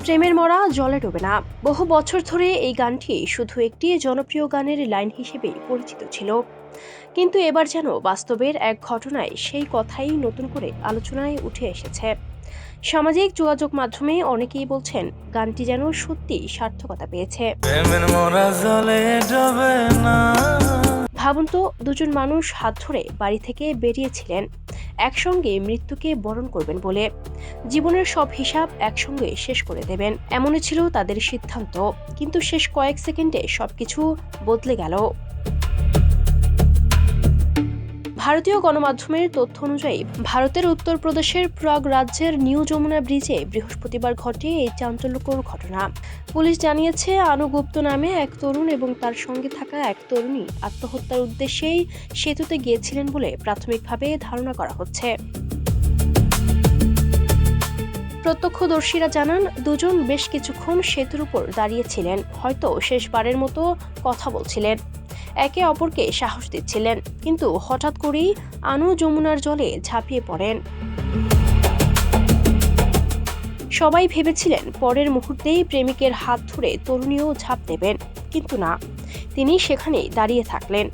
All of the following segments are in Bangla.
প্রেমের মরা জলে ডোবে না। বহু বছর ধরে এই গানটি শুধু একটি জনপ্রিয় গানের লাইন হিসেবেই পরিচিত ছিল, কিন্তু এবার যেন বাস্তবের এক ঘটনায় সেই কথাই নতুন করে আলোচনায় উঠে এসেছে। সামাজিক যোগাযোগ মাধ্যমে অনেকেই বলছেন গানটি যেন সত্যি সার্থকতা পেয়েছে। ভাবুন তো, দুজন মানুষ হাত ধরে বাড়ি থেকে বেরিয়েছিলেন একসঙ্গে মৃত্যুকে বরণ করবেন বলে, জীবনের সব হিসাব একসঙ্গে শেষ করে দেবেন, এমনই ছিল তাদের সিদ্ধান্ত। কিন্তু শেষ কয়েক সেকেন্ডে সবকিছু বদলে গেল। ভারতীয় গণমাধ্যমের তথ্য অনুযায়ী ভারতের উত্তরপ্রদেশের প্রয়াগ রাজ্যের নিউ যমুনা ব্রিজে বৃহস্পতিবার ঘটে এই চাঞ্চল্যকর ঘটনা। পুলিশ জানিয়েছে, আনু গুপ্ত নামে এক তরুণ এবং তার সঙ্গে থাকা এক তরুণী আত্মহত্যার উদ্দেশ্যেই সেতুতে গিয়েছিলেন বলে প্রাথমিকভাবে ধারণা করা হচ্ছে। প্রত্যক্ষদর্শীরা জানান, দুজন বেশ কিছুক্ষণ সেতুর উপর দাঁড়িয়েছিলেন, হয়তো শেষবারের মতো কথা বলছিলেন, একে অপরকে সাহস দিচ্ছিলেন। কিন্তু হঠাৎ করেই আনু যমুনার জলে ঝাঁপিয়ে পড়েন। সবাই ভেবেছিলেন পরের মুহূর্তেই প্রেমিকের হাত ধরে তরুণীও ঝাঁপ দেবেন, কিন্তু না, তিনি সেখানেই দাঁড়িয়ে থাকলেন।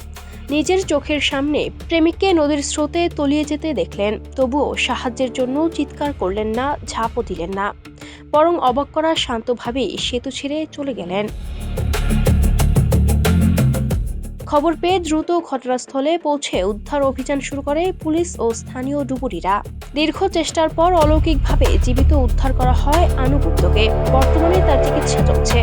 নিজের চোখের সামনে প্রেমিককে নদীর স্রোতে তলিয়ে যেতে দেখলেন, তবুও সাহায্যের জন্য চিৎকার করলেন না, ঝাঁপও দিলেন না, বরং অবাক করা শান্তভাবেই সেতু ছেড়ে চলে গেলেন। খবর পেয়ে দ্রুত ঘটনাস্থলে পৌঁছে উদ্ধার অভিযান শুরু করে পুলিশ ও স্থানীয় ডুবুরিরা। দীর্ঘ চেষ্টার পর অলৌকিকভাবে জীবিত উদ্ধার করা হয় আনু গুপ্তকে। বর্তমানে তার চিকিৎসা চলছে।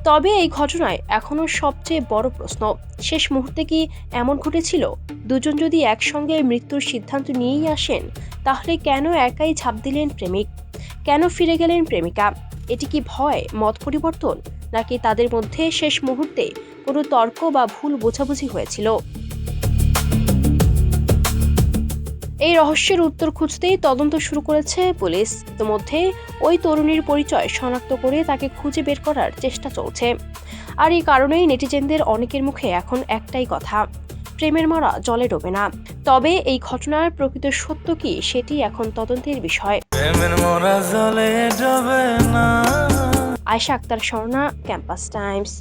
তবে এই ঘটনায় এখনো সবচেয়ে বড় প্রশ্ন, শেষ মুহূর্তে কি এমন ঘটেছিল? দুজন যদি একসঙ্গে মৃত্যুর সিদ্ধান্ত নিয়েই আসেন, তাহলে কেন একাই ঝাঁপ দিলেন প্রেমিক? কেন ফিরে গেলেন প্রেমিকা? এটি কি ভয়, মত পরিবর্তন, নাকি তাদের মধ্যে শেষ মুহূর্তে কোনো তর্ক বা ভুল বোঝাবুঝি হয়েছিল? এই রহস্যের উত্তর খুঁজতেই তদন্ত শুরু করেছে পুলিশ। ইতিমধ্যে ওই তরুণীর পরিচয় শনাক্ত করে তাকে খুঁজে বের করার চেষ্টা চলছে। আর এই কারণেই নেটিজেনদের অনেকের মুখে এখন একটাই কথা, প্রেমের মরা জলে ডোবে না। তবে এই ঘটনার প্রকৃত সত্য কি, সেটি এখন তদন্তের বিষয়। Ayesha Akter, Swarna, campus Times.